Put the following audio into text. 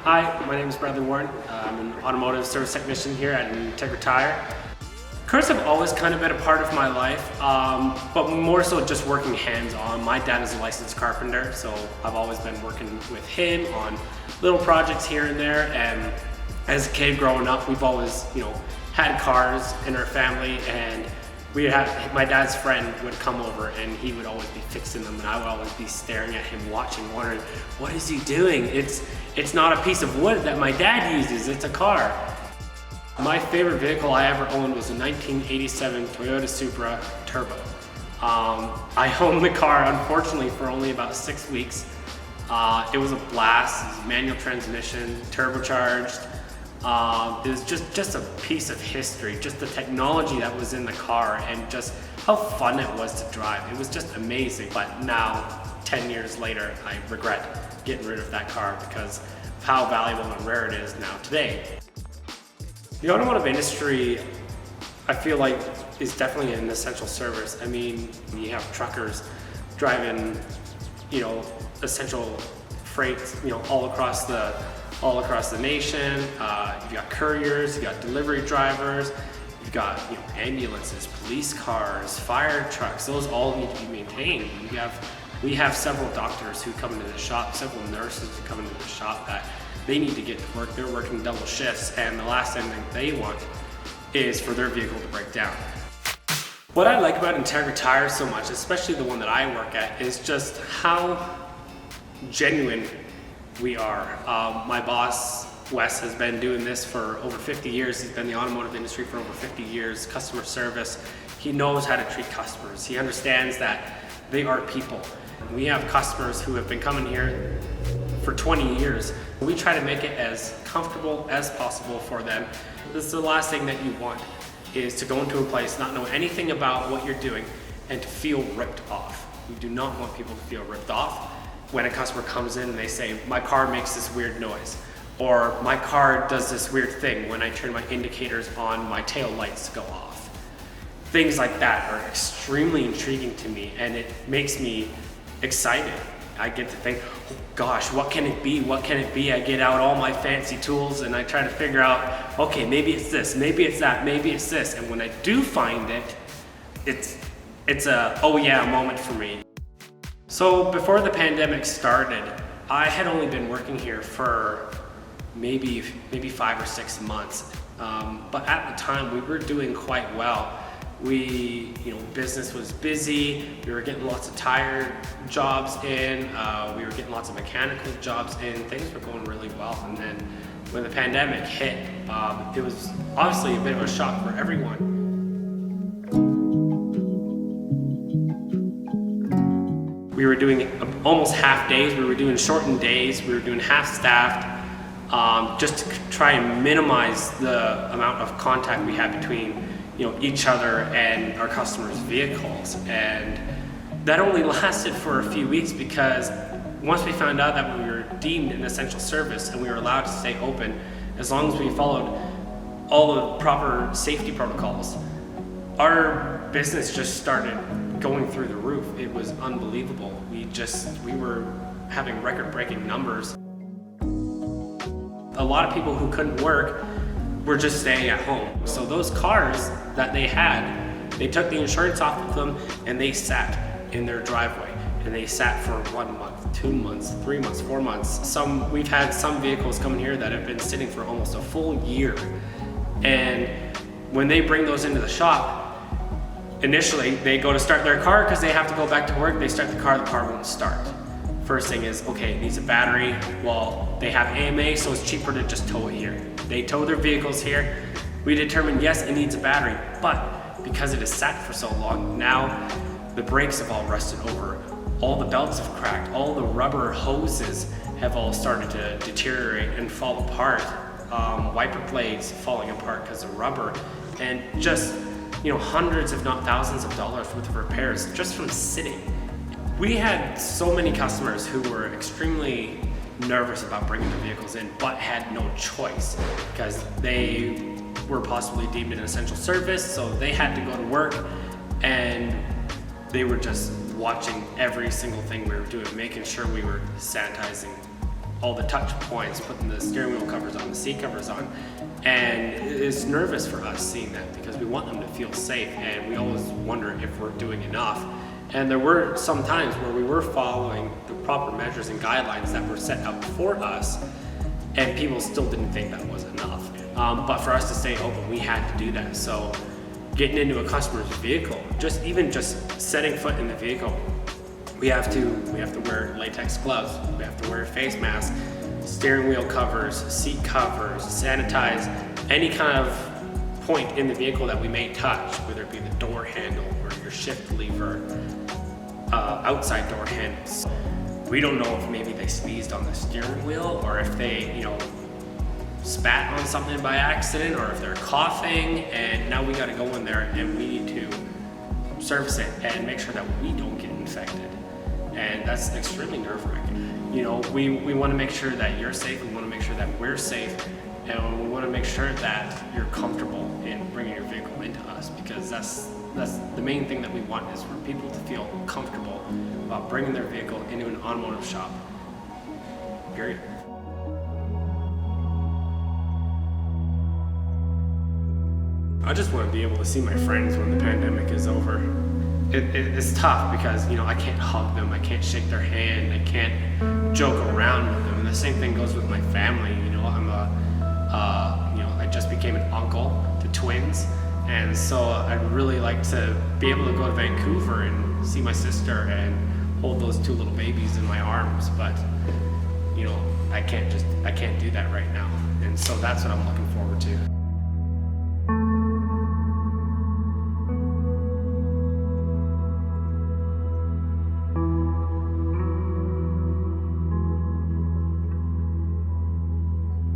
Hi, my name is Brandi Howard. I'm an automotive service technician here at Integra Tire. Cars have always kind of been a part of my life, but more so just working hands-on. My dad is a licensed carpenter, so I've always been working with him on little projects here and there. And as a kid growing up, we've always, had cars in our family, and my dad's friend would come over and he would always be fixing them, and I would always be staring at him, watching, wondering, what is he doing? It's not a piece of wood that my dad uses, it's a car. My favorite vehicle I ever owned was a 1987 Toyota Supra Turbo. I owned the car, unfortunately, for only about 6 weeks. It was a blast. It was manual transmission, turbocharged. It was just a piece of history, just the technology that was in the car and just how fun it was to drive. It was just amazing. But now, 10 years later, I regret getting rid of that car because of how valuable and rare it is now today. The automotive industry, I feel like, is definitely an essential service. I mean, you have truckers driving, essential freights, all across the nation. You've got couriers, you've got delivery drivers, you've got ambulances, police cars, fire trucks. Those all need to be maintained. We have several doctors who come into the shop, several nurses who come into the shop that they need to get to work. They're working double shifts, and the last thing that they want is for their vehicle to break down. What I like about Integra Tire so much, especially the one that I work at, is just how genuine we are. My boss, Wes, has been doing this for over 50 years. He's been in the automotive industry for over 50 years, customer service. He knows how to treat customers. He understands that they are people. We have customers who have been coming here for 20 years. We try to make it as comfortable as possible for them. This is the last thing that you want, is to go into a place, not know anything about what you're doing, and to feel ripped off. We do not want people to feel ripped off when a customer comes in and they say, my car makes this weird noise, or my car does this weird thing when I turn my indicators on, my tail lights go off. Things like that are extremely intriguing to me, and it makes me excited. I get to think, oh gosh, what can it be? What can it be? I get out all my fancy tools and I try to figure out, okay, maybe it's this, maybe it's that, maybe it's this. And when I do find it, it's a oh yeah moment for me. So before the pandemic started, I had only been working here for maybe 5 or 6 months. But at the time we were doing quite well. Business was busy. We were getting lots of tire jobs in. We were getting lots of mechanical jobs in. Things were going really well. And then when the pandemic hit, it was obviously a bit of a shock for everyone. We were doing almost half days. We were doing shortened days. We were doing half staffed, just to try and minimize the amount of contact we had between each other and our customers' vehicles. And that only lasted for a few weeks, because once we found out that we were deemed an essential service and we were allowed to stay open, as long as we followed all the proper safety protocols, our business just started going through the roof. It was unbelievable. We were having record-breaking numbers. A lot of people who couldn't work were just staying at home. So those cars that they had, they took the insurance off of them and they sat in their driveway. And they sat for 1 month, 2 months, 3 months, 4 months. We've had some vehicles coming here that have been sitting for almost a full year. And when they bring those into the shop, initially they go to start their car because they have to go back to work. They start the car won't start. First thing is, okay, it needs a battery. Well, they have AMA, so it's cheaper to just tow it here. They tow their vehicles here. We determined, yes, it needs a battery, but because it has sat for so long, now the brakes have all rusted over. All the belts have cracked. All the rubber hoses have all started to deteriorate and fall apart. Wiper blades falling apart because of rubber, and just hundreds, if not thousands of dollars worth of repairs just from sitting. We had so many customers who were extremely nervous about bringing their vehicles in, but had no choice because they were possibly deemed an essential service, so they had to go to work, and they were just watching every single thing we were doing, making sure we were sanitizing all the touch points, putting the steering wheel covers on, the seat covers on. And it's nervous for us seeing that because we want them to feel safe, and we always wonder if we're doing enough. And there were some times where we were following the proper measures and guidelines that were set up for us, and people still didn't think that was enough. But for us to stay open, we had to do that. So getting into a customer's vehicle, just setting foot in the vehicle, we have to wear latex gloves, we have to wear a face mask, steering wheel covers, seat covers, sanitize any kind of point in the vehicle that we may touch, whether it be the door handle or your shift lever, outside door handles. We don't know if maybe they sneezed on the steering wheel, or if they, spat on something by accident, or if they're coughing, and now we got to go in there and we need to service it and make sure that we don't get infected. And that's extremely nerve-wracking. We want to make sure that you're safe, we want to make sure that we're safe, and we want to make sure that you're comfortable in bringing your vehicle into us, because that's the main thing that we want, is for people to feel comfortable about bringing their vehicle into an automotive shop, period. I just want to be able to see my friends when the pandemic is over. It's tough because, I can't hug them, I can't shake their hand, I can't joke around with them. And the same thing goes with my family. I just became an uncle to twins, and so I'd really like to be able to go to Vancouver and see my sister and hold those two little babies in my arms. But, I can't do that right now. And so that's what I'm looking forward to.